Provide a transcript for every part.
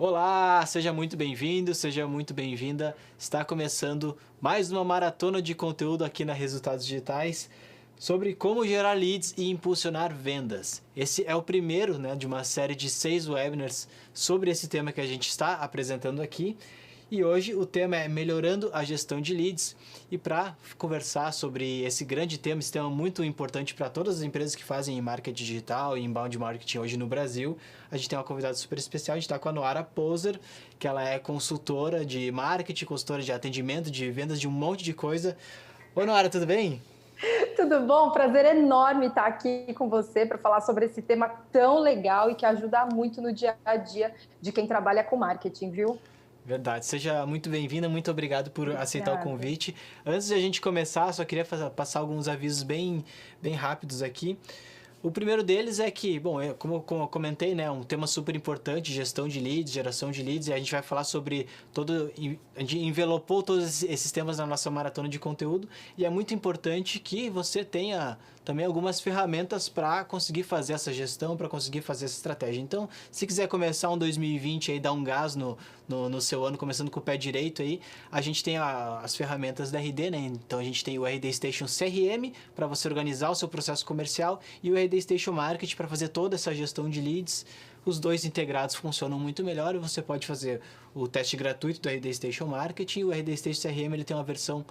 Olá, seja muito bem-vindo, seja muito bem-vinda. Está começando mais uma maratona de conteúdo aqui na Resultados Digitais sobre como gerar leads e impulsionar vendas. Esse é o primeiro, de uma série de 6 webinars sobre esse tema que a gente está apresentando aqui. E hoje o tema é melhorando a gestão de leads. E para conversar sobre esse grande tema, esse tema muito importante para todas as empresas que fazem marketing digital e inbound marketing hoje no Brasil, a gente tem uma convidada super especial. A gente está com a Noara Poser, que ela é consultora de marketing, consultora de atendimento, de vendas, de um monte de coisa. Oi, Noara, tudo bem? Tudo bom? Prazer enorme estar aqui com você para falar sobre esse tema tão legal e que ajuda muito no dia a dia de quem trabalha com marketing, viu? Verdade. Seja muito bem-vinda, muito obrigado por aceitar o Obrigada. convite. Antes de a gente começar, só queria passar alguns avisos bem rápidos aqui. O primeiro deles é que, bom, como eu comentei, um tema super importante, gestão de leads, geração de leads, e a gente vai falar sobre a gente envelopou todos esses temas na nossa maratona de conteúdo, e é muito importante que você tenha também algumas ferramentas para conseguir fazer essa gestão, para conseguir fazer essa estratégia. Então, se quiser começar um 2020 aí, dar um gás no seu ano, começando com o pé direito aí, a gente tem as ferramentas da RD, né? Então a gente tem o RD Station CRM para você organizar o seu processo comercial e o RD Station Marketing para fazer toda essa gestão de leads. Os dois integrados funcionam muito melhor e você pode fazer o teste gratuito do RD Station Marketing e o RD Station CRM ele tem uma versão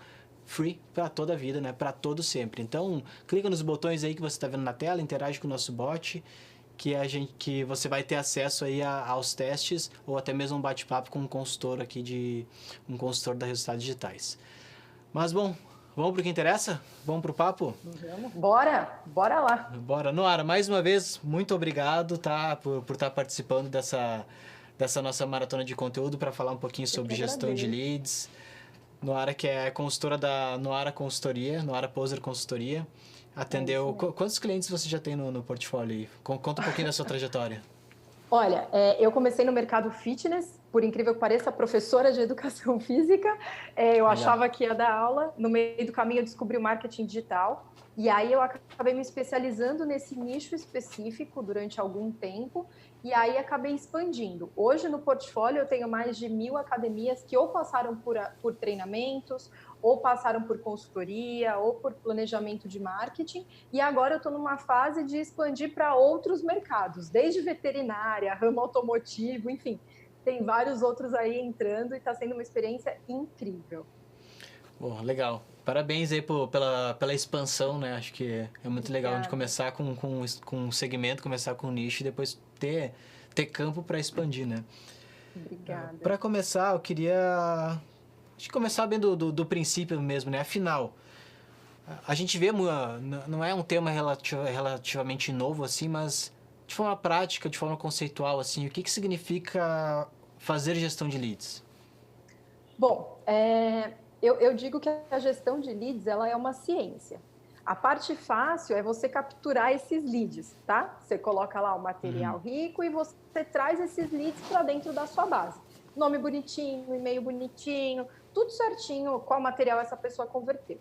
free para toda a vida, né? Para todo sempre. Então, clica nos botões aí que você está vendo na tela, interage com o nosso bot, que você vai ter acesso aí aos testes ou até mesmo um bate-papo com um consultor aqui um consultor da Resultados Digitais. Mas bom, vamos pro que interessa? Vamos pro papo? Vamos? Bora lá. Bora. Noara, mais uma vez, muito obrigado, tá, por estar participando dessa nossa maratona de conteúdo para falar um pouquinho Eu que sobre gestão de agradeço. leads. Noara, que é consultora da Noara Consultoria, Noara Poser Consultoria. É isso Atendeu. mesmo. Quantos clientes você já tem no portfólio aí? Conta um pouquinho da sua trajetória. Olha, eu comecei no mercado fitness, por incrível que pareça, professora de educação física. Eu Legal. achava que ia dar aula, no meio do caminho eu descobri o marketing digital, e aí eu acabei me especializando nesse nicho específico durante algum tempo, e aí acabei expandindo. Hoje no portfólio eu tenho mais de 1.000 academias que ou passaram por treinamentos, ou passaram por consultoria, ou por planejamento de marketing, e agora eu estou numa fase de expandir para outros mercados, desde veterinária, ramo automotivo, enfim, tem vários outros aí entrando e está sendo uma experiência incrível. Bom, legal. Parabéns aí pela expansão, né? Acho que é muito legal de Obrigada, começar com um segmento, começar com um nicho e depois ter campo para expandir, né? obrigada. Para começar, eu queria acho que começar bem do princípio mesmo, né? Afinal, a gente vê, não é um tema relativamente novo assim, mas de forma prática, de forma conceitual, assim, o que significa fazer gestão de leads? Bom, eu digo que a gestão de leads ela é uma ciência. A parte fácil é você capturar esses leads, tá? Você coloca lá o material rico e você traz esses leads para dentro da sua base. Nome bonitinho, e-mail bonitinho, tudo certinho, qual material essa pessoa converteu.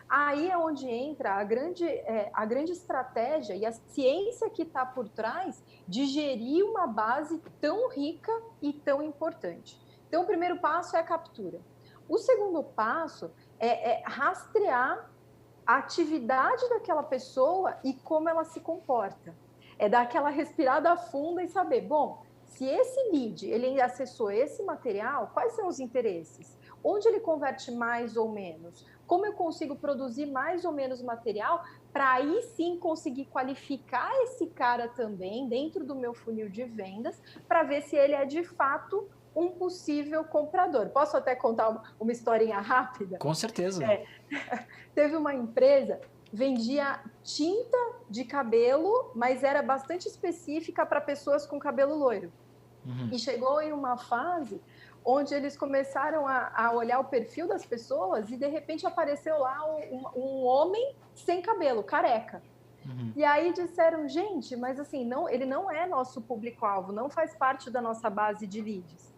Aí é onde entra a grande estratégia e a ciência que está por trás de gerir uma base tão rica e tão importante. Então, o primeiro passo é a captura. O segundo passo é rastrear a atividade daquela pessoa e como ela se comporta. É dar aquela respirada funda e saber, bom, se esse lead ele acessou esse material, quais são os interesses? Onde ele converte mais ou menos? Como eu consigo produzir mais ou menos material para aí sim conseguir qualificar esse cara também dentro do meu funil de vendas para ver se ele é de fato um possível comprador. Posso até contar uma historinha rápida? Com certeza. É, teve uma empresa vendia tinta de cabelo, mas era bastante específica para pessoas com cabelo loiro. Uhum. E chegou em uma fase onde eles começaram a olhar o perfil das pessoas e de repente apareceu lá um homem sem cabelo, careca. Uhum. E aí disseram, gente, mas assim, não, ele não é nosso público-alvo, não faz parte da nossa base de leads.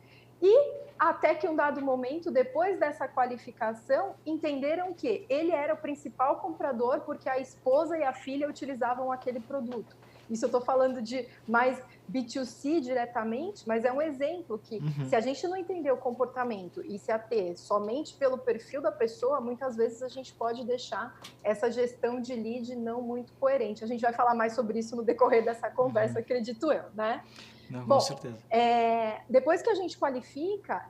E até que um dado momento, depois dessa qualificação, entenderam que ele era o principal comprador porque a esposa e a filha utilizavam aquele produto. Isso eu estou falando de mais B2C diretamente, mas é um exemplo que, se a gente não entender o comportamento e se ater somente pelo perfil da pessoa, muitas vezes a gente pode deixar essa gestão de lead não muito coerente. A gente vai falar mais sobre isso no decorrer dessa conversa, acredito eu, né? Não, com Bom, certeza. depois que a gente qualifica,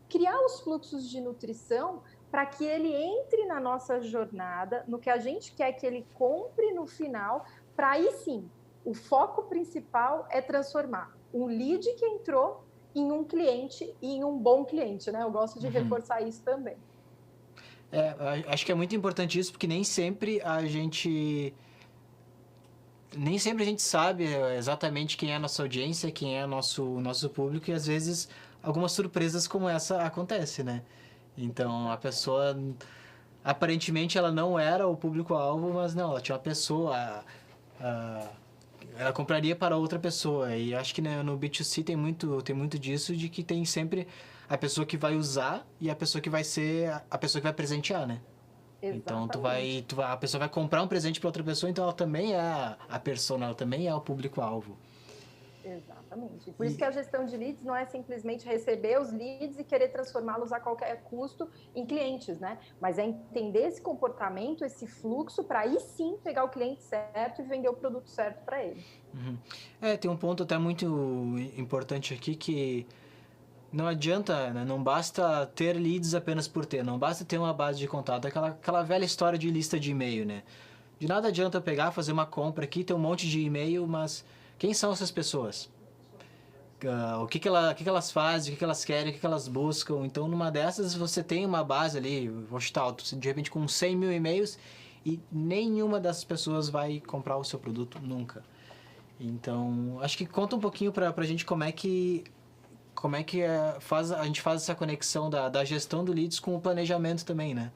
criar os fluxos de nutrição para que ele entre na nossa jornada, no que a gente quer que ele compre no final, para aí sim, o foco principal é transformar um lead que entrou em um cliente e em um bom cliente, né? Eu gosto de reforçar isso também. Acho que é muito importante isso, porque nem sempre a gente sabe exatamente quem é a nossa audiência, quem é nosso público, e às vezes algumas surpresas como essa acontecem, né? Então a pessoa, aparentemente ela não era o público-alvo, mas não, ela tinha uma pessoa, ela compraria para outra pessoa. E acho que, né, no B2C tem muito disso, de que tem sempre a pessoa que vai usar e a pessoa que vai ser a pessoa que vai presentear, né? Então a pessoa vai comprar um presente para outra pessoa, então ela também é a persona, ela também é o público-alvo. Exatamente. Por isso que a gestão de leads não é simplesmente receber os leads e querer transformá-los a qualquer custo em clientes, né? Mas é entender esse comportamento, esse fluxo, para aí sim pegar o cliente certo e vender o produto certo para ele. Tem um ponto até muito importante aqui que não adianta, né? Não basta ter leads apenas por ter, não basta ter uma base de contato, aquela velha história de lista de e-mail, né? De nada adianta pegar, fazer uma compra aqui, ter um monte de e-mail, mas quem são essas pessoas? O que elas fazem, o que elas querem, o que elas buscam. Então, numa dessas, você tem uma base ali, vou chutar, de repente com 100 mil e-mails, e nenhuma dessas pessoas vai comprar o seu produto nunca. Então, acho que conta um pouquinho pra gente como é que a gente faz essa conexão da gestão do leads com o planejamento também, né?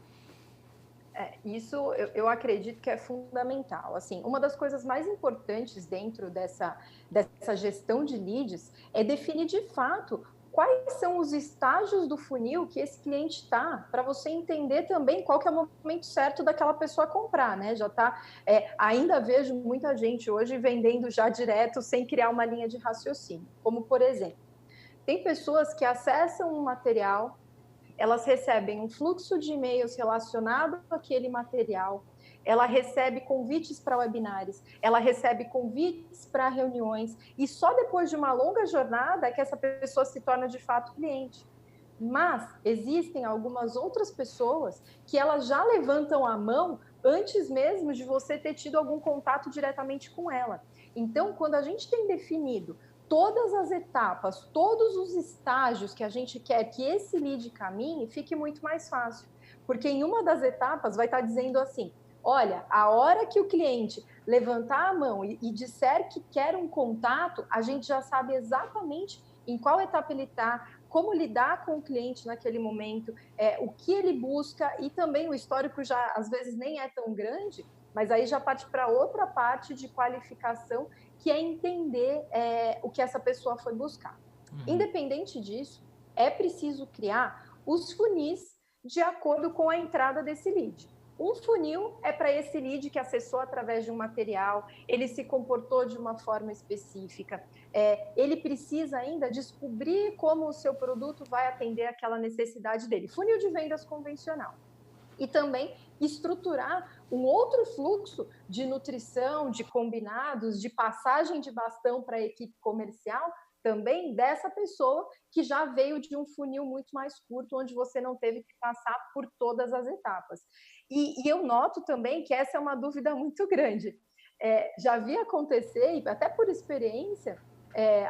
Isso eu acredito que é fundamental. Assim, uma das coisas mais importantes dentro dessa gestão de leads é definir de fato quais são os estágios do funil que esse cliente está, para você entender também qual que é o momento certo daquela pessoa comprar, né? Já tá, ainda vejo muita gente hoje vendendo já direto, sem criar uma linha de raciocínio. Como, por exemplo, tem pessoas que acessam um material, elas recebem um fluxo de e-mails relacionado àquele material, ela recebe convites para webinars, ela recebe convites para reuniões, e só depois de uma longa jornada é que essa pessoa se torna de fato cliente. Mas existem algumas outras pessoas que elas já levantam a mão antes mesmo de você ter tido algum contato diretamente com ela. Então, quando a gente tem definido todas as etapas, todos os estágios que a gente quer que esse lead caminhe, fique muito mais fácil. Porque em uma das etapas vai estar dizendo assim, olha, a hora que o cliente levantar a mão e disser que quer um contato, a gente já sabe exatamente em qual etapa ele está, como lidar com o cliente naquele momento, o que ele busca, e também o histórico já às vezes nem é tão grande, mas aí já parte para outra parte de qualificação, que é entender o que essa pessoa foi buscar. Independente disso, é preciso criar os funis de acordo com a entrada desse lead. Um funil é para esse lead que acessou através de um material, ele se comportou de uma forma específica, ele precisa ainda descobrir como o seu produto vai atender aquela necessidade dele. Funil de vendas convencional. E também estruturar um outro fluxo de nutrição, de combinados, de passagem de bastão para a equipe comercial, também dessa pessoa que já veio de um funil muito mais curto, onde você não teve que passar por todas as etapas. E eu noto também que essa é uma dúvida muito grande. Já vi acontecer, e até por experiência,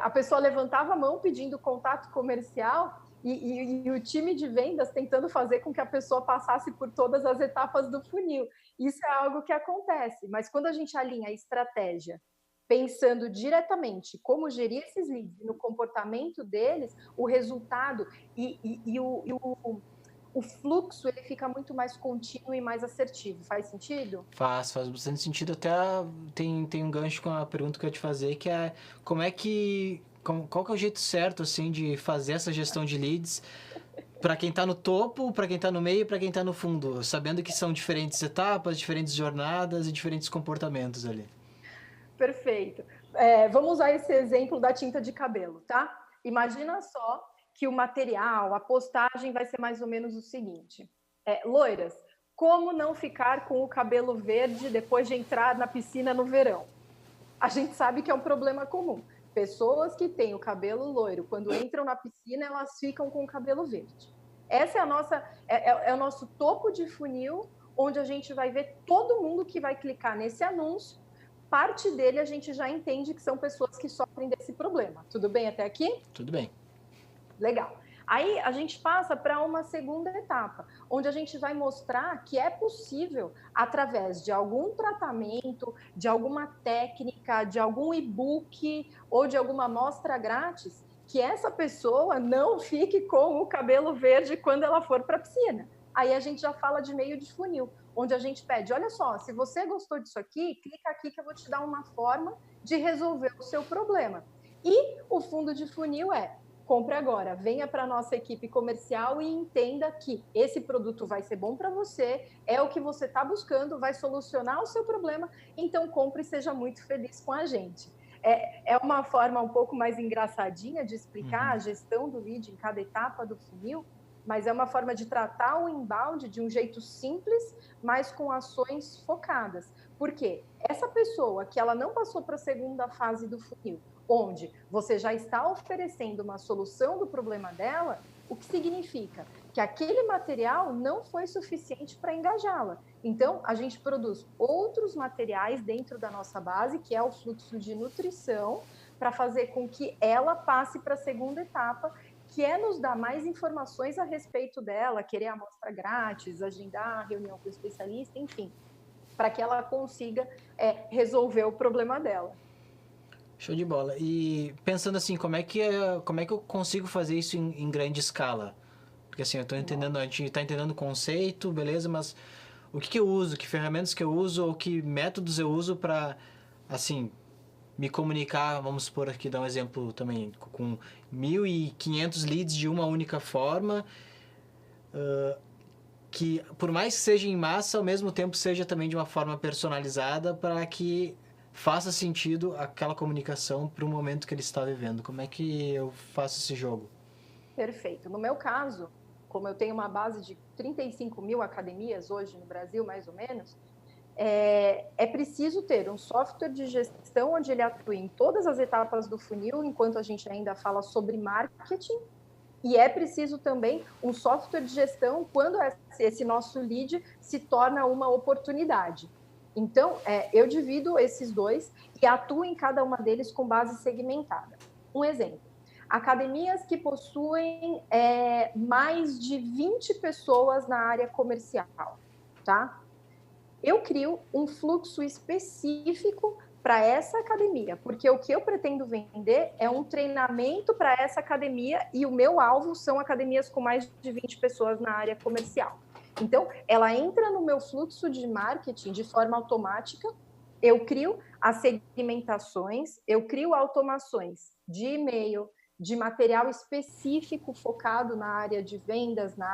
a pessoa levantava a mão pedindo contato comercial, e o time de vendas tentando fazer com que a pessoa passasse por todas as etapas do funil. Isso é algo que acontece, mas quando a gente alinha a estratégia, pensando diretamente como gerir esses leads, no comportamento deles, o resultado e o fluxo ele fica muito mais contínuo e mais assertivo. Faz sentido? Faz bastante sentido. Até tem um gancho com a pergunta que eu ia te fazer, que é qual que é o jeito certo, assim, de fazer essa gestão de leads para quem está no topo, para quem está no meio e para quem está no fundo, sabendo que são diferentes etapas, diferentes jornadas e diferentes comportamentos ali. Perfeito. Vamos usar esse exemplo da tinta de cabelo, tá? Imagina só que o material, a postagem vai ser mais ou menos o seguinte. Loiras, como não ficar com o cabelo verde depois de entrar na piscina no verão? A gente sabe que é um problema comum. Pessoas que têm o cabelo loiro, quando entram na piscina, elas ficam com o cabelo verde. Essa é o nosso topo de funil, onde a gente vai ver todo mundo que vai clicar nesse anúncio. Parte dele a gente já entende que são pessoas que sofrem desse problema. Tudo bem até aqui? Tudo bem. Legal. Aí a gente passa para uma segunda etapa, onde a gente vai mostrar que é possível, através de algum tratamento, de alguma técnica, de algum e-book ou de alguma amostra grátis, que essa pessoa não fique com o cabelo verde quando ela for para a piscina. Aí a gente já fala de meio de funil, onde a gente pede, olha só, se você gostou disso aqui, clica aqui que eu vou te dar uma forma de resolver o seu problema. E o fundo de funil compre agora, venha para a nossa equipe comercial e entenda que esse produto vai ser bom para você, é o que você está buscando, vai solucionar o seu problema, então compre e seja muito feliz com a gente. É uma forma um pouco mais engraçadinha de explicar a gestão do lead em cada etapa do funil, mas é uma forma de tratar o inbound de um jeito simples, mas com ações focadas. Por quê? Essa pessoa que ela não passou para a segunda fase do funil, onde você já está oferecendo uma solução do problema dela, o que significa? Que aquele material não foi suficiente para engajá-la. Então, a gente produz outros materiais dentro da nossa base, que é o fluxo de nutrição, para fazer com que ela passe para a segunda etapa, que é nos dar mais informações a respeito dela, querer amostra grátis, agendar reunião com o especialista, enfim, para que ela consiga resolver o problema dela. Show de bola. E pensando assim, como é que eu consigo fazer isso em grande escala? Porque assim, eu tô entendendo, a gente tá entendendo o conceito, beleza, mas o que eu uso, que ferramentas que eu uso, ou que métodos eu uso para, assim, me comunicar, vamos supor aqui, dar um exemplo também, com 1.500 leads de uma única forma, que por mais que seja em massa, ao mesmo tempo seja também de uma forma personalizada para que faça sentido aquela comunicação para o momento que ele está vivendo. Como é que eu faço esse jogo? Perfeito. No meu caso, como eu tenho uma base de 35 mil academias hoje no Brasil, mais ou menos, é preciso ter um software de gestão onde ele atue em todas as etapas do funil, enquanto a gente ainda fala sobre marketing, e é preciso também um software de gestão quando esse nosso lead se torna uma oportunidade. Então, eu divido esses dois e atuo em cada uma deles com base segmentada. Um exemplo, academias que possuem mais de 20 pessoas na área comercial, tá? Eu crio um fluxo específico para essa academia, porque o que eu pretendo vender é um treinamento para essa academia e o meu alvo são academias com mais de 20 pessoas na área comercial. Então, ela entra no meu fluxo de marketing de forma automática, eu crio as segmentações, eu crio automações de e-mail, de material específico focado na área de vendas, na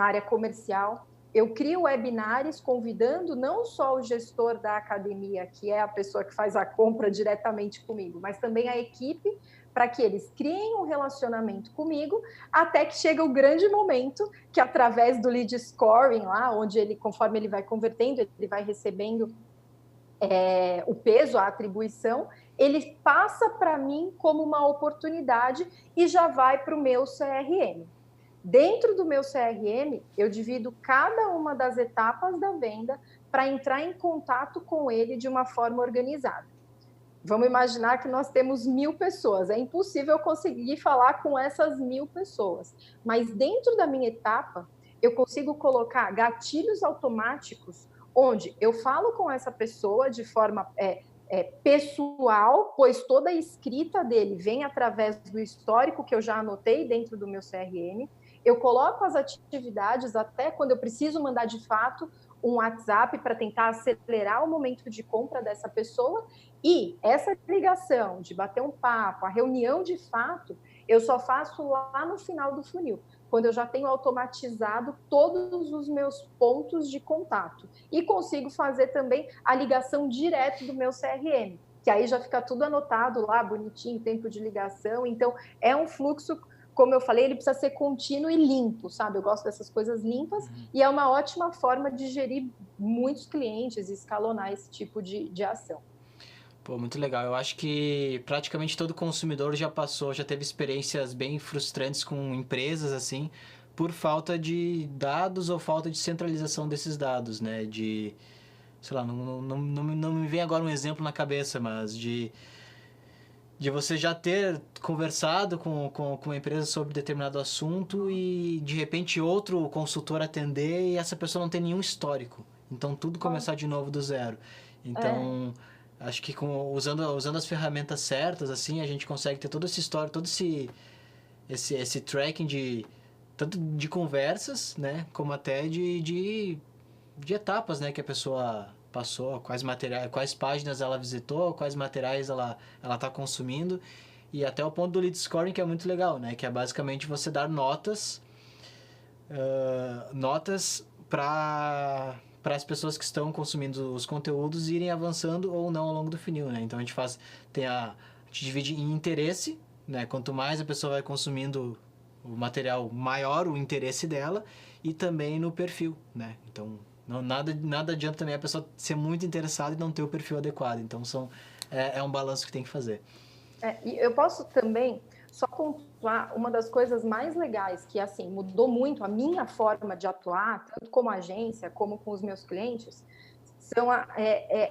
área comercial. Eu crio webinars convidando não só o gestor da academia, que é a pessoa que faz a compra diretamente comigo, mas também a equipe, para que eles criem um relacionamento comigo, até que chega o grande momento que, através do lead scoring lá, onde ele, conforme ele vai convertendo, ele vai recebendo o peso, a atribuição, ele passa para mim como uma oportunidade e já vai para o meu CRM. Dentro do meu CRM, eu divido cada uma das etapas da venda para entrar em contato com ele de uma forma organizada. Vamos imaginar que nós temos 1.000 pessoas. É impossível eu conseguir falar com essas 1.000 pessoas. Mas dentro da minha etapa, eu consigo colocar gatilhos automáticos onde eu falo com essa pessoa de forma pessoal, pois toda a escrita dele vem através do histórico que eu já anotei dentro do meu CRM. Eu coloco as atividades até quando eu preciso mandar de fato um WhatsApp para tentar acelerar o momento de compra dessa pessoa, e essa ligação de bater um papo, a reunião de fato, eu só faço lá no final do funil, quando eu já tenho automatizado todos os meus pontos de contato e consigo fazer também a ligação direto do meu CRM, que aí já fica tudo anotado lá, bonitinho, tempo de ligação. Então, é um fluxo, como eu falei, ele precisa ser contínuo e limpo, sabe? Eu gosto dessas coisas limpas e é uma ótima forma de gerir muitos clientes e escalonar esse tipo de ação. Pô, muito legal. Eu acho que praticamente todo consumidor já passou, já teve experiências bem frustrantes com empresas, assim, por falta de dados ou falta de centralização desses dados, né? De, sei lá, não me vem agora um exemplo na cabeça, mas de você já ter conversado com uma empresa sobre determinado assunto e de repente outro consultor atender e essa pessoa não tem nenhum histórico. Então tudo começar de novo do zero. Então, acho que usando as ferramentas certas, assim, a gente consegue ter toda essa história, todo esse tracking de tanto de conversas, né, como até de etapas, né, que a pessoa passou, quais materiais, quais páginas ela visitou, quais materiais ela está consumindo, e até o ponto do lead scoring, que é muito legal, né, que é basicamente você dar notas para as pessoas que estão consumindo os conteúdos irem avançando ou não ao longo do funil, né? Então a gente divide em interesse, né? Quanto mais a pessoa vai consumindo o material, maior o interesse dela, e também no perfil, né? Então nada adianta também a pessoa ser muito interessada e não ter o perfil adequado. Então é um balanço que tem que fazer. E eu posso também só pontuar uma das coisas mais legais que, assim, mudou muito a minha forma de atuar, tanto como agência, como com os meus clientes, são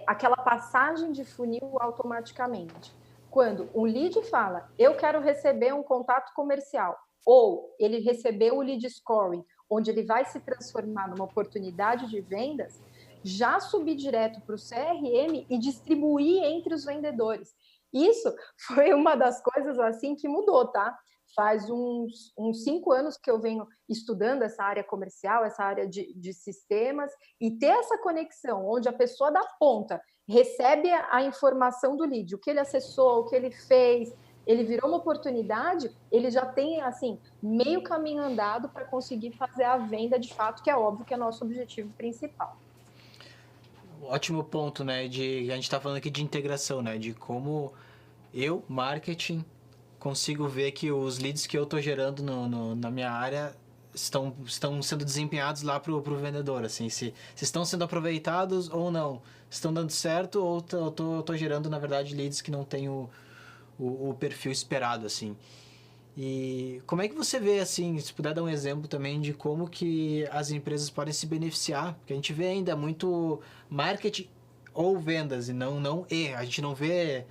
aquela passagem de funil automaticamente. Quando um lead fala, eu quero receber um contato comercial, ou ele recebeu o lead scoring, onde ele vai se transformar numa oportunidade de vendas, já subir direto para o CRM e distribuir entre os vendedores. Isso foi uma das coisas assim que mudou, tá? Faz uns 5 anos que eu venho estudando essa área comercial, essa área de sistemas, e ter essa conexão onde a pessoa da ponta recebe a informação do lead, o que ele acessou, o que ele fez, ele virou uma oportunidade, ele já tem, assim, meio caminho andado para conseguir fazer a venda de fato, que é óbvio que é nosso objetivo principal. Ótimo ponto, né? A gente está falando aqui de integração, né? De como eu, marketing, consigo ver que os leads que eu estou gerando na minha área estão sendo desempenhados lá pro vendedor, assim, se estão sendo aproveitados ou não, estão dando certo ou eu tô gerando, na verdade, leads que não têm o perfil esperado, assim. E como é que você vê, assim, se puder dar um exemplo também de como que as empresas podem se beneficiar? Porque a gente vê ainda muito marketing ou vendas, e a gente não vê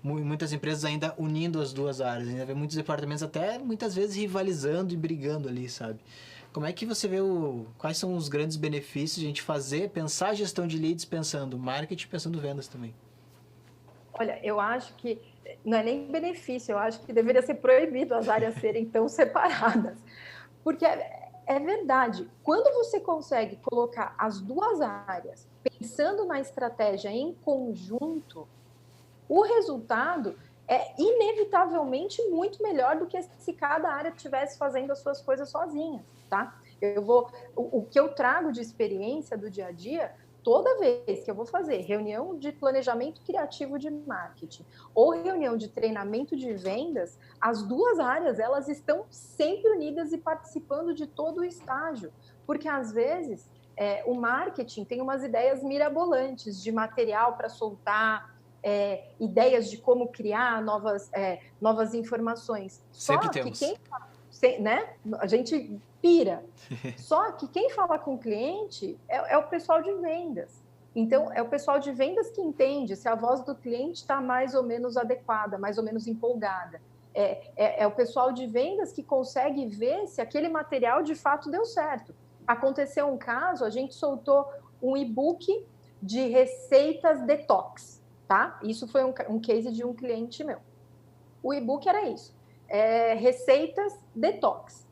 muitas empresas ainda unindo as duas áreas, ainda vê muitos departamentos até muitas vezes rivalizando e brigando ali, sabe? Como é que você vê quais são os grandes benefícios de a gente pensar a gestão de leads pensando marketing, pensando vendas também? Olha, eu acho que não é nem benefício, eu acho que deveria ser proibido as áreas serem tão separadas. Porque é verdade, quando você consegue colocar as duas áreas pensando na estratégia em conjunto, o resultado é inevitavelmente muito melhor do que se cada área estivesse fazendo as suas coisas sozinhas, tá? O que eu trago de experiência do dia a dia, toda vez que eu vou fazer reunião de planejamento criativo de marketing ou reunião de treinamento de vendas, as duas áreas, elas estão sempre unidas e participando de todo o estágio, porque às vezes o marketing tem umas ideias mirabolantes de material para soltar, ideias de como criar novas informações. Sempre Só que temos. né, a gente pira. Só que quem fala com o cliente é o pessoal de vendas. Então, é o pessoal de vendas que entende se a voz do cliente está mais ou menos adequada, mais ou menos empolgada. É o pessoal de vendas que consegue ver se aquele material de fato deu certo. Aconteceu um caso, a gente soltou um e-book de receitas detox, tá? Isso foi um case de um cliente meu. O e-book era isso, receitas detox.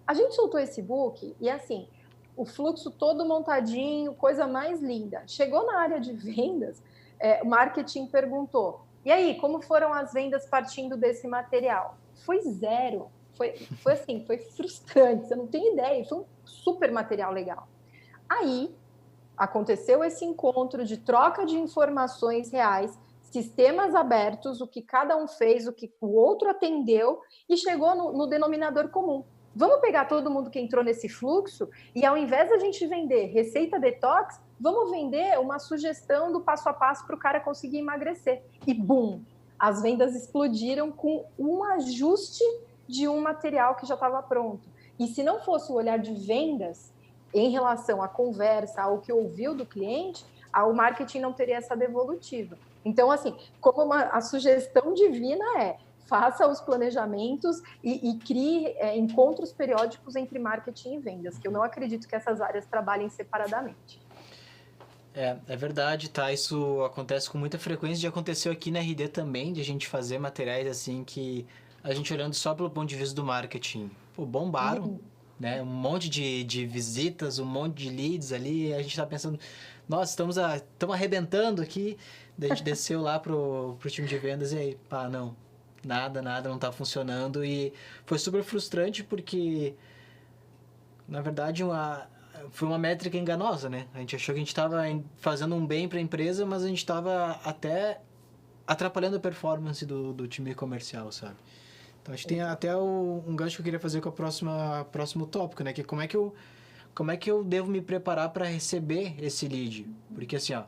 A gente soltou esse e-book e, assim, o fluxo todo montadinho, coisa mais linda. Chegou na área de vendas, o marketing perguntou, e aí, como foram as vendas partindo desse material? Foi zero, Foi assim, foi frustrante, você não tem ideia, foi um super material legal. Aí, aconteceu esse encontro de troca de informações reais, sistemas abertos, o que cada um fez, o que o outro atendeu, e chegou no denominador comum. Vamos pegar todo mundo que entrou nesse fluxo e, ao invés da gente vender receita detox, vamos vender uma sugestão do passo a passo para o cara conseguir emagrecer. E, bum, as vendas explodiram com um ajuste de um material que já estava pronto. E se não fosse o olhar de vendas em relação à conversa, ao que ouviu do cliente, o marketing não teria essa devolutiva. Então, assim, como a sugestão divina faça os planejamentos e crie encontros periódicos entre marketing e vendas, que eu não acredito que essas áreas trabalhem separadamente. É verdade, tá? Isso acontece com muita frequência, já aconteceu aqui na RD também, de a gente fazer materiais assim que a gente olhando só pelo ponto de vista do marketing, pô, bombaram, né? Um monte de visitas, um monte de leads ali, a gente tá pensando, nossa, estamos arrebentando aqui, daí a gente desceu lá pro time de vendas e aí, pá, nada, não tá funcionando e foi super frustrante porque, na verdade, foi uma métrica enganosa, né? A gente achou que a gente estava fazendo um bem para a empresa, mas a gente estava até atrapalhando a performance do time comercial, sabe? Então, acho que tem até um gancho que eu queria fazer com a próximo tópico, né? Que como é que eu devo me preparar para receber esse lead? Porque, assim, ó,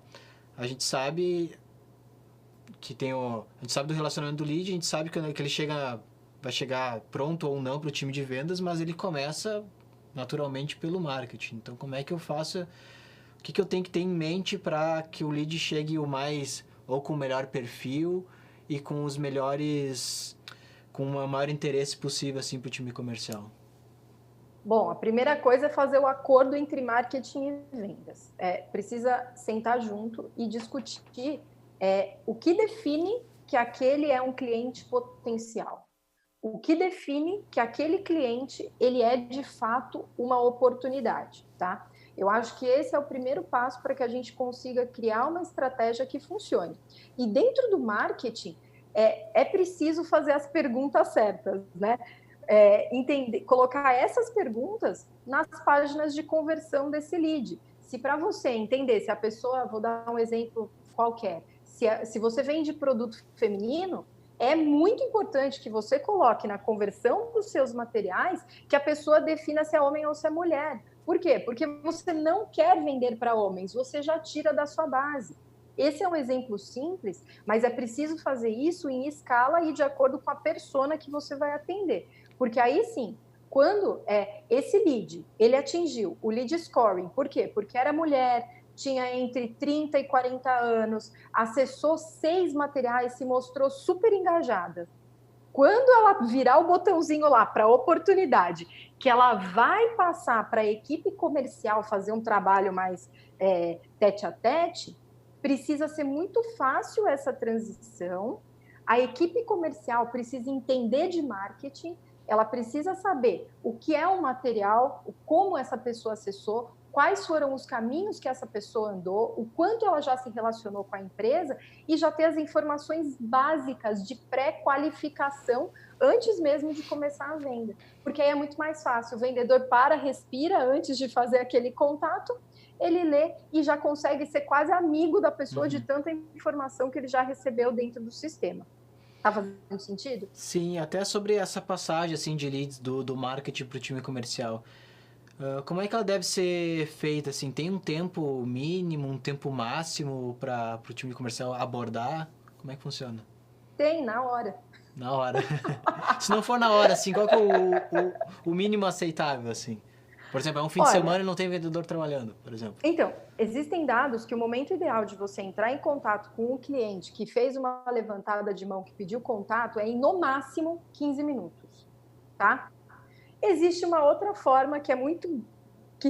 a gente sabe que a gente sabe do relacionamento do lead, a gente sabe que ele vai chegar pronto ou não para o time de vendas, mas ele começa naturalmente pelo marketing. Então, como é que eu faço? O que eu tenho que ter em mente para que o lead chegue ou com o melhor perfil e com os melhores, com o maior interesse possível assim para o time comercial? Bom, a primeira coisa é fazer o acordo entre marketing e vendas. Precisa sentar junto e discutir o que define que aquele é um cliente potencial. O que define que aquele cliente ele é de fato uma oportunidade, tá? Eu acho que esse é o primeiro passo para que a gente consiga criar uma estratégia que funcione. E dentro do marketing é preciso fazer as perguntas certas, né? Colocar essas perguntas nas páginas de conversão desse lead. Se para você entender se a pessoa, vou dar um exemplo qualquer, se você vende produto feminino, é muito importante que você coloque na conversão dos seus materiais que a pessoa defina se é homem ou se é mulher. Por quê? Porque você não quer vender para homens, você já tira da sua base. Esse é um exemplo simples, mas é preciso fazer isso em escala e de acordo com a persona que você vai atender. Porque aí sim, quando esse lead, ele atingiu o lead scoring, por quê? Porque era mulher, tinha entre 30 e 40 anos, acessou 6 materiais, se mostrou super engajada. Quando ela virar o botãozinho lá para oportunidade, que ela vai passar para a equipe comercial fazer um trabalho mais tete a tete, precisa ser muito fácil essa transição. A equipe comercial precisa entender de marketing, ela precisa saber o que é um material, como essa pessoa acessou, quais foram os caminhos que essa pessoa andou, o quanto ela já se relacionou com a empresa e já ter as informações básicas de pré-qualificação antes mesmo de começar a venda. Porque aí é muito mais fácil. O vendedor respira antes de fazer aquele contato, ele lê e já consegue ser quase amigo da pessoa de tanta informação que ele já recebeu dentro do sistema. Tá fazendo sentido? Sim, até sobre essa passagem assim de leads do marketing para o time comercial. Como é que ela deve ser feita? Assim, tem um tempo mínimo, um tempo máximo para o time comercial abordar? Como é que funciona? Tem, na hora. Na hora. Se não for na hora, assim, qual que é o mínimo aceitável, assim? Por exemplo, é um fim de semana e não tem vendedor trabalhando, por exemplo. Então, existem dados que o momento ideal de você entrar em contato com um cliente que fez uma levantada de mão, que pediu contato, é em no máximo 15 minutos, tá? Existe uma outra forma que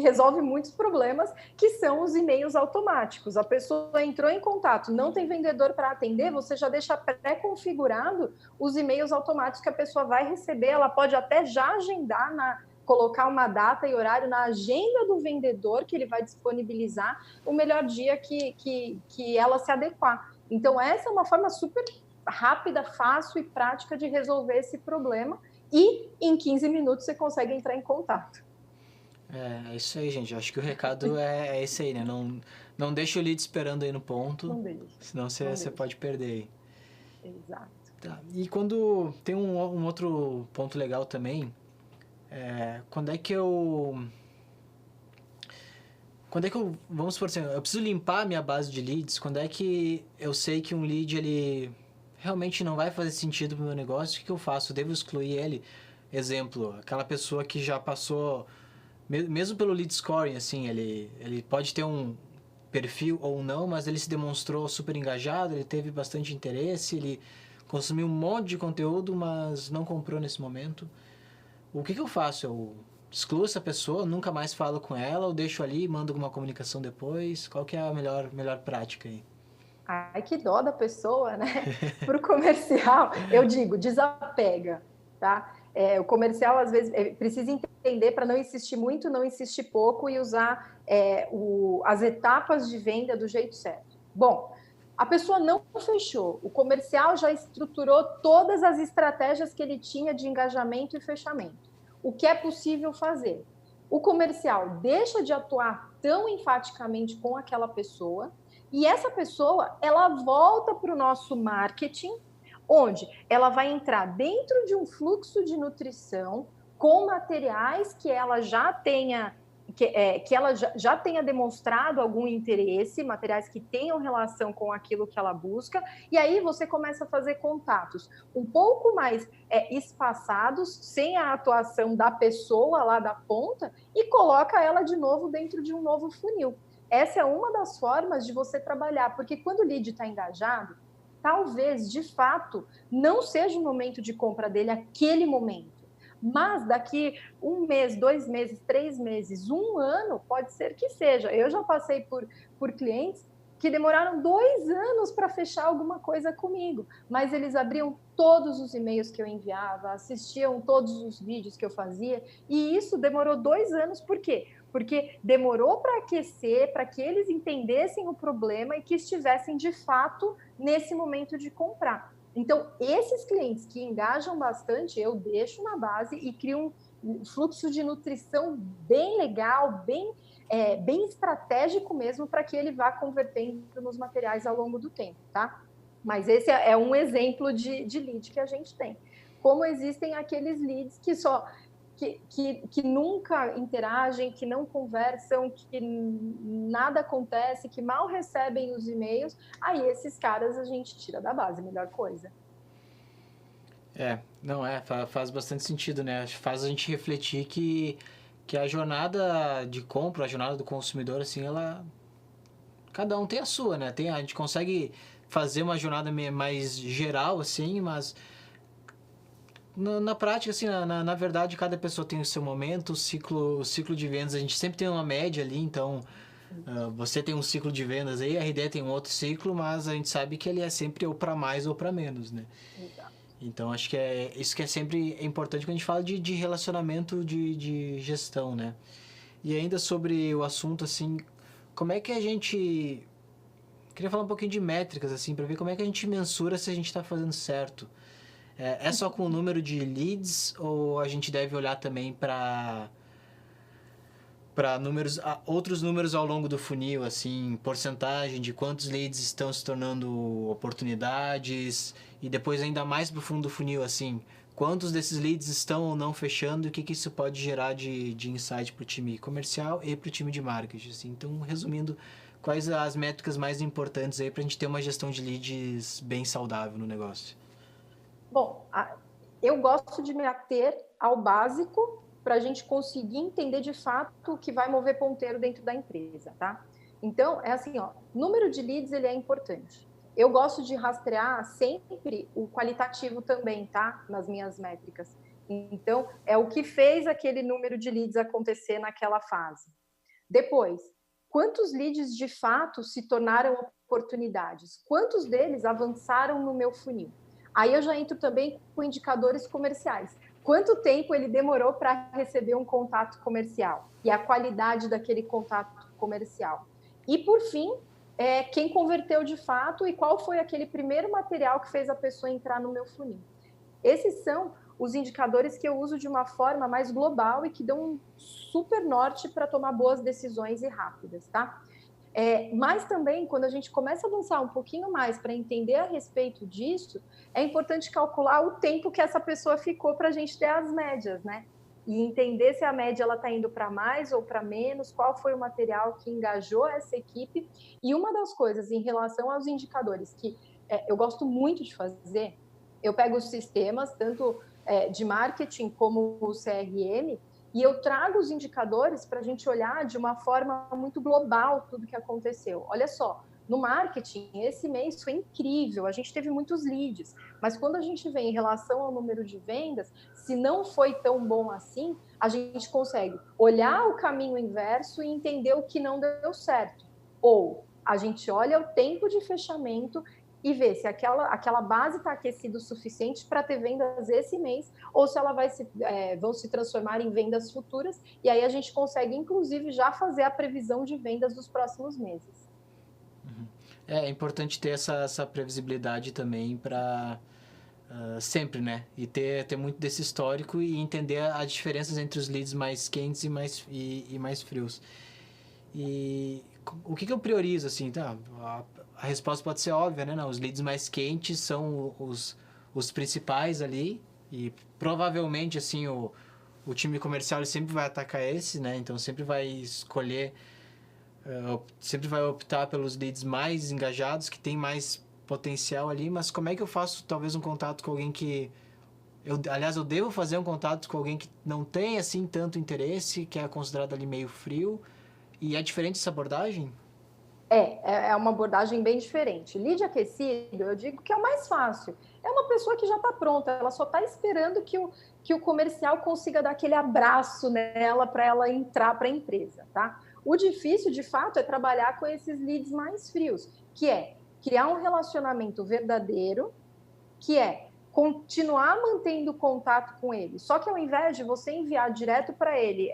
resolve muitos problemas, que são os e-mails automáticos. A pessoa entrou em contato, não tem vendedor para atender, você já deixa pré-configurado os e-mails automáticos que a pessoa vai receber, ela pode até já agendar, colocar uma data e horário na agenda do vendedor, que ele vai disponibilizar o melhor dia que ela se adequar. Então, essa é uma forma super rápida, fácil e prática de resolver esse problema, e em 15 minutos você consegue entrar em contato. É isso aí, gente. Acho que o recado é esse aí, né? Não deixa o lead esperando aí no ponto, Não deixa. senão Não você deixa. pode perder aí. Exato. Tá. E quando tem um outro ponto legal também, quando é que eu, vamos supor assim, eu preciso limpar a minha base de leads, quando é que eu sei que um lead, ele realmente não vai fazer sentido pro meu negócio, o que eu faço? Eu devo excluir ele? Exemplo, aquela pessoa que já passou, mesmo pelo lead scoring, assim, ele pode ter um perfil ou não, mas ele se demonstrou super engajado, ele teve bastante interesse, ele consumiu um monte de conteúdo, mas não comprou nesse momento. O que eu faço? Eu excluo essa pessoa, nunca mais falo com ela, ou deixo ali, mando alguma comunicação depois? Qual que é a melhor prática aí? Ai, que dó da pessoa, né? Para o comercial, eu digo, desapega, tá? O comercial, às vezes, precisa entender para não insistir muito, não insistir pouco e usar as etapas de venda do jeito certo. Bom, a pessoa não fechou, o comercial já estruturou todas as estratégias que ele tinha de engajamento e fechamento. O que é possível fazer? O comercial deixa de atuar tão enfaticamente com aquela pessoa e essa pessoa, ela volta para o nosso marketing, onde ela vai entrar dentro de um fluxo de nutrição com materiais que ela já tenha que ela já tenha demonstrado algum interesse, materiais que tenham relação com aquilo que ela busca, e aí você começa a fazer contatos um pouco mais espaçados, sem a atuação da pessoa lá da ponta, e coloca ela de novo dentro de um novo funil. Essa é uma das formas de você trabalhar, porque quando o lead está engajado, talvez, de fato, não seja o momento de compra dele aquele momento. Mas daqui 1 mês, 2 meses, 3 meses, 1 ano, pode ser que seja. Eu já passei por clientes que demoraram 2 anos para fechar alguma coisa comigo, mas eles abriam todos os e-mails que eu enviava, assistiam todos os vídeos que eu fazia, e isso demorou 2 anos, por quê? Porque demorou para aquecer, para que eles entendessem o problema e que estivessem, de fato, nesse momento de comprar. Então, esses clientes que engajam bastante, eu deixo na base e crio um fluxo de nutrição bem legal, bem estratégico mesmo, para que ele vá convertendo nos materiais ao longo do tempo, tá? Mas esse é um exemplo de lead que a gente tem. Como existem aqueles leads que só que nunca interagem, que não conversam, que nada acontece, que mal recebem os e-mails, aí esses caras a gente tira da base, melhor coisa. Faz bastante sentido, né? Faz a gente refletir que a jornada de compra, a jornada do consumidor, assim, cada um tem a sua, né? A gente consegue fazer uma jornada mais geral, assim, mas na prática, assim, na verdade, cada pessoa tem o seu momento, o ciclo de vendas, a gente sempre tem uma média ali, então você tem um ciclo de vendas aí, a RD tem um outro ciclo, mas a gente sabe que ele é sempre ou para mais ou para menos, né? Exato. Então, acho que isso que é sempre importante quando a gente fala de relacionamento de gestão, né? E ainda sobre o assunto, assim, como é que a gente... Queria falar um pouquinho de métricas, assim, para ver como é que a gente mensura se a gente está fazendo certo. É só com o número de leads ou a gente deve olhar também para outros números ao longo do funil, assim, porcentagem de quantos leads estão se tornando oportunidades e depois ainda mais pro fundo do funil, assim, quantos desses leads estão ou não fechando e o que isso pode gerar de insight pro time comercial e pro time de marketing, assim. Então, resumindo, quais as métricas mais importantes aí pra gente ter uma gestão de leads bem saudável no negócio? Bom, eu gosto de me ater ao básico para a gente conseguir entender de fato o que vai mover ponteiro dentro da empresa, tá? Então, é assim, ó, número de leads, ele é importante. Eu gosto de rastrear sempre o qualitativo também, tá? Nas minhas métricas. Então, é o que fez aquele número de leads acontecer naquela fase. Depois, quantos leads de fato se tornaram oportunidades? Quantos deles avançaram no meu funil? Aí eu já entro também com indicadores comerciais. Quanto tempo ele demorou para receber um contato comercial? E a qualidade daquele contato comercial. E, por fim, quem converteu de fato e qual foi aquele primeiro material que fez a pessoa entrar no meu funil. Esses são os indicadores que eu uso de uma forma mais global e que dão um super norte para tomar boas decisões e rápidas, tá? Mas também, quando a gente começa a avançar um pouquinho mais para entender a respeito disso, é importante calcular o tempo que essa pessoa ficou para a gente ter as médias, né? E entender se a média está indo para mais ou para menos, qual foi o material que engajou essa equipe. E uma das coisas em relação aos indicadores que eu gosto muito de fazer, eu pego os sistemas, tanto de marketing como o CRM, e eu trago os indicadores para a gente olhar de uma forma muito global tudo que aconteceu. Olha só, no marketing, esse mês foi incrível, a gente teve muitos leads, mas quando a gente vê em relação ao número de vendas, se não foi tão bom assim, a gente consegue olhar o caminho inverso e entender o que não deu certo. Ou a gente olha o tempo de fechamento e ver se aquela base está aquecida o suficiente para ter vendas esse mês, ou se ela vão se transformar em vendas futuras, e aí a gente consegue, inclusive, já fazer a previsão de vendas dos próximos meses. É importante ter essa previsibilidade também para sempre, né? E ter muito desse histórico e entender as diferenças entre os leads mais quentes e mais frios. E o que eu priorizo, assim, tá? A resposta pode ser óbvia, né? Não, os leads mais quentes são os principais ali e provavelmente, assim, o time comercial ele sempre vai atacar esse, né? Então sempre vai escolher, sempre vai optar pelos leads mais engajados, que tem mais potencial ali, mas como é que eu faço talvez um contato com alguém que aliás, eu devo fazer um contato com alguém que não tem, assim, tanto interesse, que é considerado ali meio frio, e é diferente essa abordagem? É uma abordagem bem diferente. Lead aquecido, eu digo que é o mais fácil. É uma pessoa que já está pronta, ela só está esperando que o comercial consiga dar aquele abraço nela para ela entrar para a empresa, tá? O difícil, de fato, é trabalhar com esses leads mais frios, que é criar um relacionamento verdadeiro, que é continuar mantendo contato com ele. Só que ao invés de você enviar direto para ele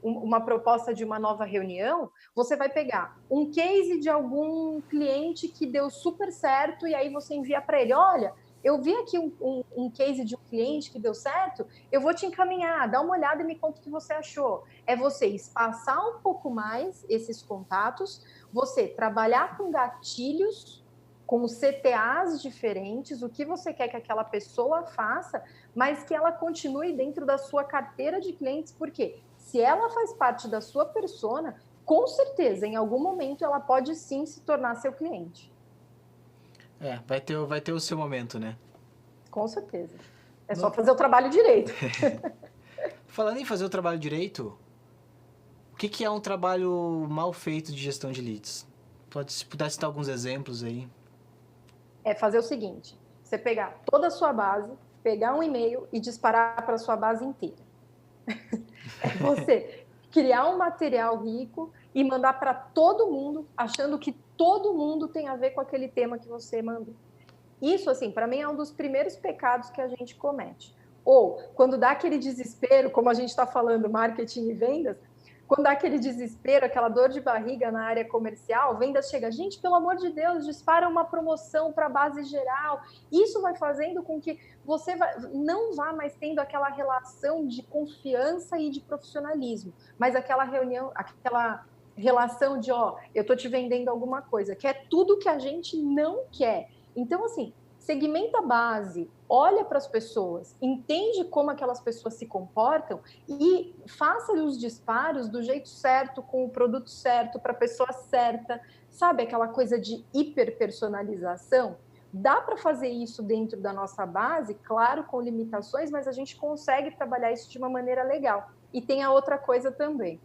uma proposta de uma nova reunião, você vai pegar um case de algum cliente que deu super certo e aí você envia para ele, olha, eu vi aqui um case de um cliente que deu certo, eu vou te encaminhar, dá uma olhada e me conta o que você achou. É você espaçar um pouco mais esses contatos, você trabalhar com gatilhos, com CTAs diferentes, o que você quer que aquela pessoa faça, mas que ela continue dentro da sua carteira de clientes, porque se ela faz parte da sua persona, com certeza, em algum momento, ela pode sim se tornar seu cliente. Vai ter o seu momento, né? Com certeza. É só fazer o trabalho direito. Falando em fazer o trabalho direito, o que é um trabalho mal feito de gestão de leads? Se puder citar alguns exemplos aí. É fazer o seguinte, você pegar toda a sua base, pegar um e-mail e disparar para a sua base inteira. É você criar um material rico e mandar para todo mundo, achando que todo mundo tem a ver com aquele tema que você mandou. Isso, assim, para mim é um dos primeiros pecados que a gente comete. Ou, quando dá aquele desespero, como a gente está falando, marketing e vendas, quando dá aquele desespero, aquela dor de barriga na área comercial, vendas chega, gente, pelo amor de Deus, dispara uma promoção para a base geral. Isso vai fazendo com que você não vá mais tendo aquela relação de confiança e de profissionalismo, mas aquela relação de, eu estou te vendendo alguma coisa, que é tudo que a gente não quer. Então, assim, segmenta a base, olha para as pessoas, entende como aquelas pessoas se comportam e faça os disparos do jeito certo, com o produto certo, para a pessoa certa. Sabe aquela coisa de hiperpersonalização? Dá para fazer isso dentro da nossa base, claro, com limitações, mas a gente consegue trabalhar isso de uma maneira legal. E tem a outra coisa também.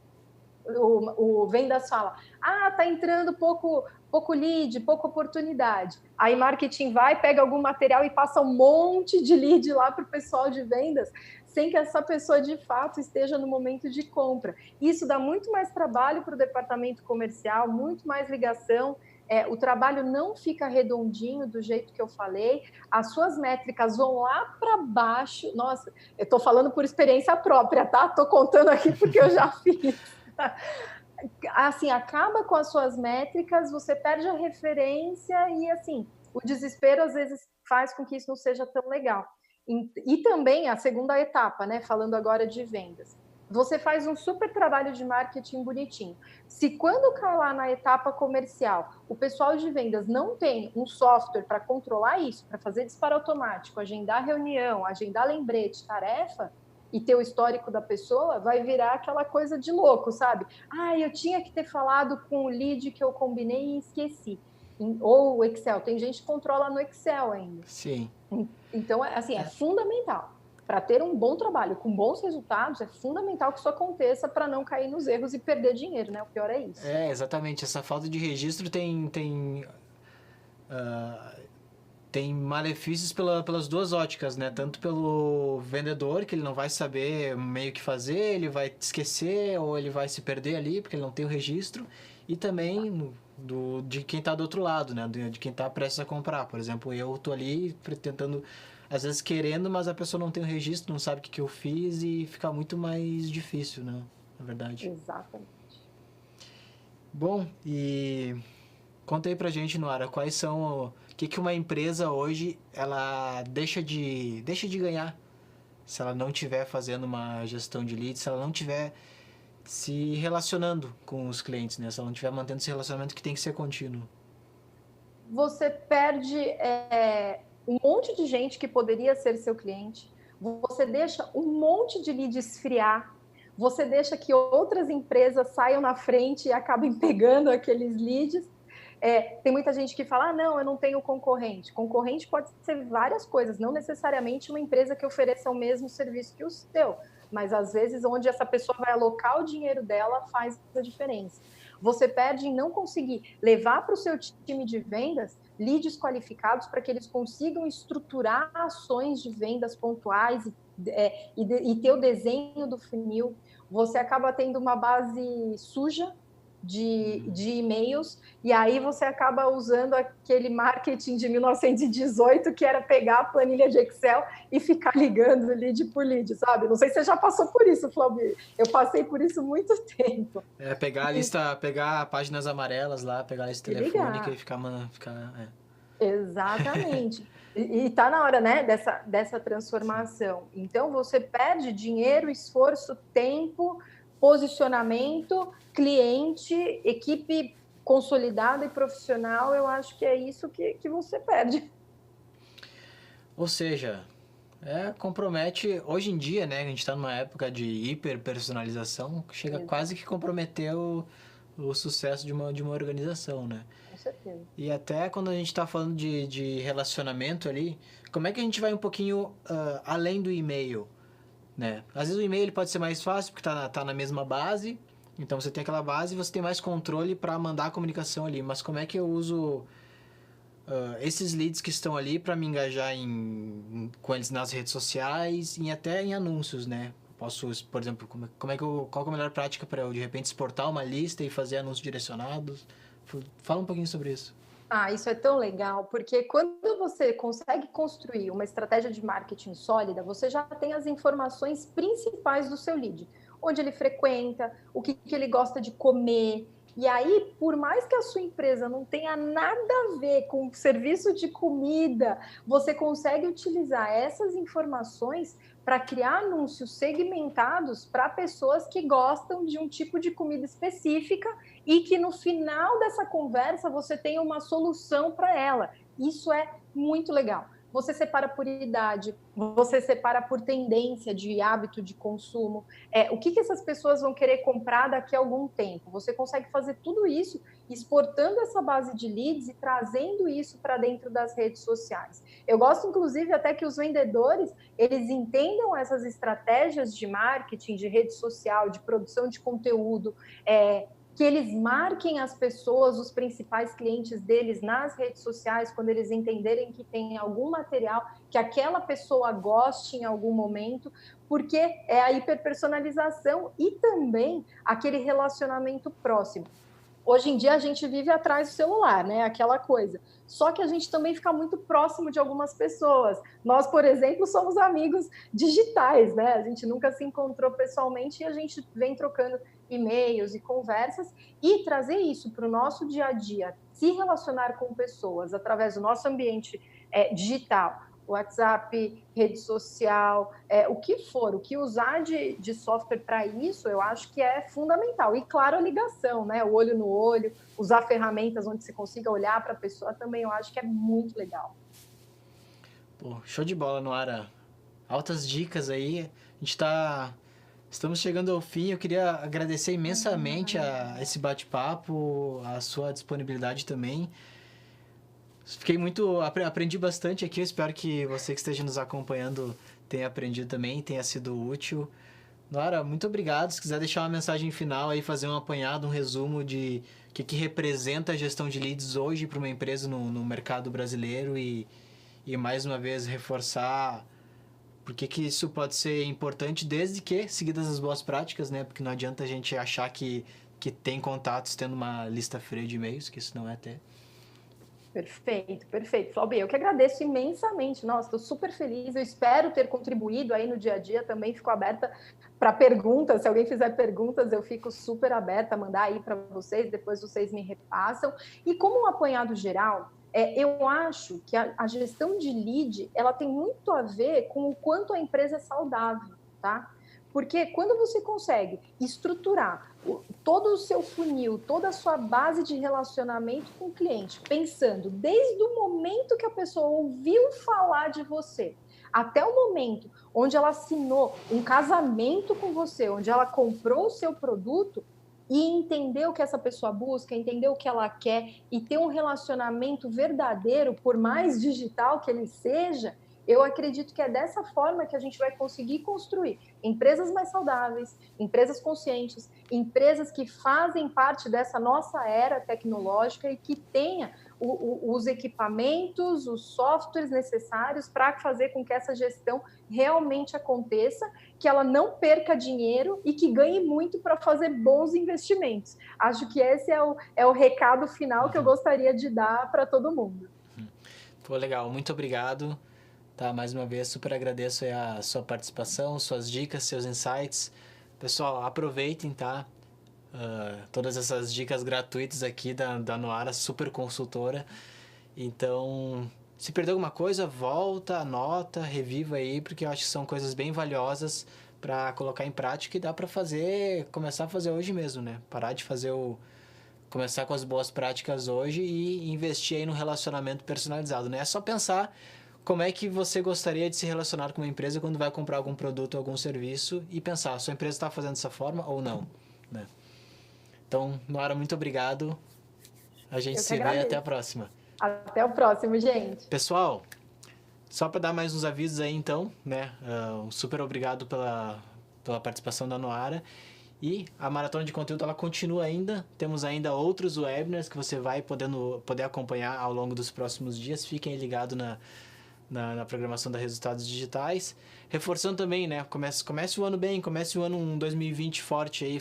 O vendas fala, tá entrando pouco lead, pouca oportunidade. Aí marketing vai, pega algum material e passa um monte de lead lá para o pessoal de vendas, sem que essa pessoa de fato esteja no momento de compra. Isso dá muito mais trabalho para o departamento comercial, muito mais ligação. O trabalho não fica redondinho do jeito que eu falei, as suas métricas vão lá para baixo. Nossa, eu estou falando por experiência própria, tá? Estou contando aqui porque eu já fiz. Assim, acaba com as suas métricas, você perde a referência e, assim, o desespero às vezes faz com que isso não seja tão legal. E também a segunda etapa, né, falando agora de vendas. Você faz um super trabalho de marketing bonitinho. Se quando cai lá na etapa comercial, o pessoal de vendas não tem um software para controlar isso, para fazer disparo automático, agendar reunião, agendar lembrete, tarefa, e ter o histórico da pessoa, vai virar aquela coisa de louco, sabe? Ah, eu tinha que ter falado com o lead que eu combinei e esqueci. Ou o Excel, tem gente que controla no Excel ainda. Sim. Então, assim, é fundamental. Para ter um bom trabalho com bons resultados, é fundamental que isso aconteça para não cair nos erros e perder dinheiro, né? O pior é isso. É, exatamente. Essa falta de registro tem malefícios pelas duas óticas, né? Tanto pelo vendedor, que ele não vai saber meio que fazer, ele vai esquecer ou ele vai se perder ali, porque ele não tem o registro. E também de quem está do outro lado, né? De quem está prestes a comprar. Por exemplo, eu tô ali tentando, às vezes querendo, mas a pessoa não tem o registro, não sabe o que eu fiz e fica muito mais difícil, né? Na verdade. Exatamente. Bom, e conta aí pra gente, Noara, quais são... O que uma empresa hoje, ela deixa de ganhar se ela não estiver fazendo uma gestão de leads, se ela não estiver se relacionando com os clientes, né? Se ela não estiver mantendo esse relacionamento que tem que ser contínuo. Você perde um monte de gente que poderia ser seu cliente, você deixa um monte de lead esfriar, você deixa que outras empresas saiam na frente e acabem pegando aqueles leads. Tem muita gente que fala, não, eu não tenho concorrente. Concorrente pode ser várias coisas, não necessariamente uma empresa que ofereça o mesmo serviço que o seu, mas às vezes onde essa pessoa vai alocar o dinheiro dela faz a diferença. Você perde em não conseguir levar para o seu time de vendas leads qualificados para que eles consigam estruturar ações de vendas pontuais e ter o desenho do funil. Você acaba tendo uma base suja de e-mails, e aí você acaba usando aquele marketing de 1918, que era pegar a planilha de Excel e ficar ligando lead por lead, sabe? Não sei se você já passou por isso, Flávio. Eu passei por isso muito tempo. Pegar a lista, pegar páginas amarelas lá, pegar a lista telefônica e ficar... Exatamente. E está na hora, né, dessa transformação. Então, você perde dinheiro, esforço, tempo, posicionamento, cliente, equipe consolidada e profissional. Eu acho que é isso que você perde. Ou seja, compromete... Hoje em dia, né, a gente está numa época de hiperpersonalização que chega quase que comprometer o sucesso de uma organização, né? Com certeza. E até quando a gente está falando de relacionamento ali, como é que a gente vai um pouquinho além do e-mail, né? Às vezes o e-mail ele pode ser mais fácil porque tá na mesma base, então você tem aquela base e você tem mais controle para mandar a comunicação ali. Mas como é que eu uso esses leads que estão ali para me engajar com eles nas redes sociais e até em anúncios, né? Posso, por exemplo, qual é a melhor prática para eu, de repente, exportar uma lista e fazer anúncios direcionados? Fala um pouquinho sobre isso. Isso é tão legal, porque quando você consegue construir uma estratégia de marketing sólida, você já tem as informações principais do seu lead. Onde ele frequenta, o que ele gosta de comer. E aí, por mais que a sua empresa não tenha nada a ver com serviço de comida, você consegue utilizar essas informações para criar anúncios segmentados para pessoas que gostam de um tipo de comida específica e que no final dessa conversa você tenha uma solução para ela. Isso é muito legal. Você separa por idade, você separa por tendência de hábito de consumo, o que essas pessoas vão querer comprar daqui a algum tempo. Você consegue fazer tudo isso exportando essa base de leads e trazendo isso para dentro das redes sociais. Eu gosto, inclusive, até que os vendedores, eles entendam essas estratégias de marketing, de rede social, de produção de conteúdo, que eles marquem as pessoas, os principais clientes deles nas redes sociais, quando eles entenderem que tem algum material que aquela pessoa goste em algum momento, porque é a hiperpersonalização e também aquele relacionamento próximo. Hoje em dia a gente vive atrás do celular, né? Aquela coisa. Só que a gente também fica muito próximo de algumas pessoas. Nós, por exemplo, somos amigos digitais, né? A gente nunca se encontrou pessoalmente e a gente vem trocando e-mails e conversas, e trazer isso para o nosso dia a dia, se relacionar com pessoas através do nosso ambiente digital WhatsApp, rede social, o que for, o que usar de software para isso, eu acho que é fundamental. E, claro, a ligação, né? O olho no olho, usar ferramentas onde você consiga olhar para a pessoa também, eu acho que é muito legal. Pô, show de bola, Noara. Altas dicas aí. A gente tá... Estamos chegando ao fim. Eu queria agradecer imensamente a esse bate-papo, a sua disponibilidade também. Fiquei muito... Aprendi bastante aqui. Eu espero que você que esteja nos acompanhando tenha aprendido também, tenha sido útil. Nora, muito obrigado. Se quiser deixar uma mensagem final aí, fazer um apanhado, um resumo de o que representa a gestão de leads hoje para uma empresa no mercado brasileiro e mais uma vez reforçar por que isso pode ser importante, desde que seguidas as boas práticas, né? Porque não adianta a gente achar que tem contatos tendo uma lista fria de e-mails, que isso não é ter. Perfeito, perfeito. Flaubert, eu que agradeço imensamente. Nossa, estou super feliz. Eu espero ter contribuído aí no dia a dia. Também fico aberta para perguntas. Se alguém fizer perguntas, eu fico super aberta a mandar aí para vocês. Depois vocês me repassam. E como um apanhado geral, eu acho que a gestão de lead, ela tem muito a ver com o quanto a empresa é saudável, tá? Porque quando você consegue estruturar todo o seu funil, toda a sua base de relacionamento com o cliente, pensando desde o momento que a pessoa ouviu falar de você, até o momento onde ela assinou um casamento com você, onde ela comprou o seu produto, e entender o que essa pessoa busca, entender o que ela quer e ter um relacionamento verdadeiro, por mais digital que ele seja, eu acredito que é dessa forma que a gente vai conseguir construir empresas mais saudáveis, empresas conscientes, empresas que fazem parte dessa nossa era tecnológica e que tenha os equipamentos, os softwares necessários para fazer com que essa gestão realmente aconteça, que ela não perca dinheiro e que ganhe muito para fazer bons investimentos. Acho que esse é o recado final que eu gostaria de dar para todo mundo. Pô, legal. Muito obrigado. Tá, mais uma vez, super agradeço a sua participação, suas dicas, seus insights. Pessoal, aproveitem, tá? Todas essas dicas gratuitas aqui da Noara, super consultora. Então, se perdeu alguma coisa, volta, anota, reviva aí, porque eu acho que são coisas bem valiosas para colocar em prática e dá para começar a fazer hoje mesmo, né? Parar de fazer começar com as boas práticas hoje e investir aí no relacionamento personalizado, né? É só pensar como é que você gostaria de se relacionar com uma empresa quando vai comprar algum produto ou algum serviço e pensar, sua empresa está fazendo dessa forma ou não, né? Então, Noara, muito obrigado. A gente se vê, até a próxima. Até o próximo, gente. Pessoal, só para dar mais uns avisos aí então, né? Super obrigado pela participação da Noara. E a maratona de conteúdo ela continua ainda. Temos ainda outros webinars que você vai poder acompanhar ao longo dos próximos dias. Fiquem ligados na programação da Resultados Digitais. Reforçando também, né? Comece o ano bem, comece o ano 2020 forte aí,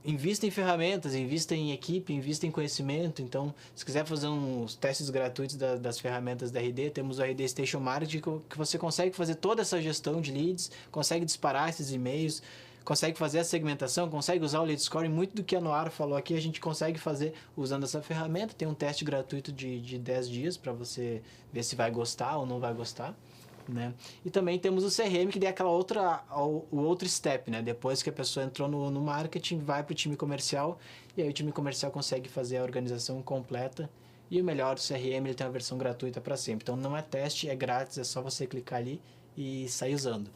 invista em ferramentas, invista em equipe, invista em conhecimento. Então, se quiser fazer uns testes gratuitos das ferramentas da RD, temos o RD Station Marketing, que você consegue fazer toda essa gestão de leads, consegue disparar esses e-mails, consegue fazer a segmentação, consegue usar o lead scoring. Muito do que a Noara falou aqui, a gente consegue fazer usando essa ferramenta. Tem um teste gratuito de 10 dias para você ver se vai gostar ou não vai gostar, né? E também temos o CRM, que é aquela o outro step, né? Depois que a pessoa entrou no marketing, vai para o time comercial, e aí o time comercial consegue fazer a organização completa. E o melhor, o CRM ele tem uma versão gratuita para sempre. Então não é teste, é grátis, é só você clicar ali e sair usando.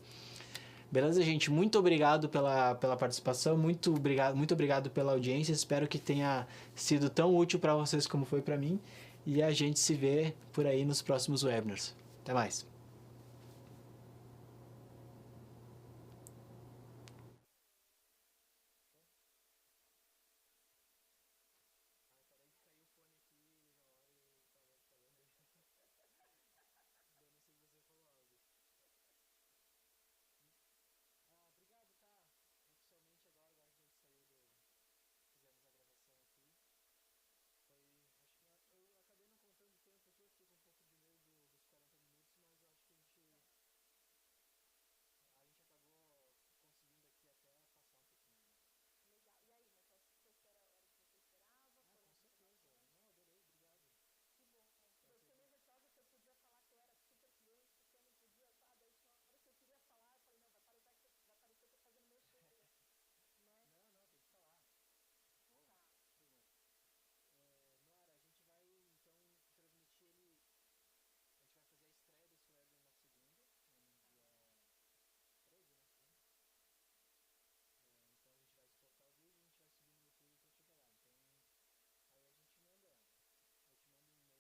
Beleza, gente? Muito obrigado pela participação, muito obrigado pela audiência. Espero que tenha sido tão útil para vocês como foi para mim. E a gente se vê por aí nos próximos webinars. Até mais!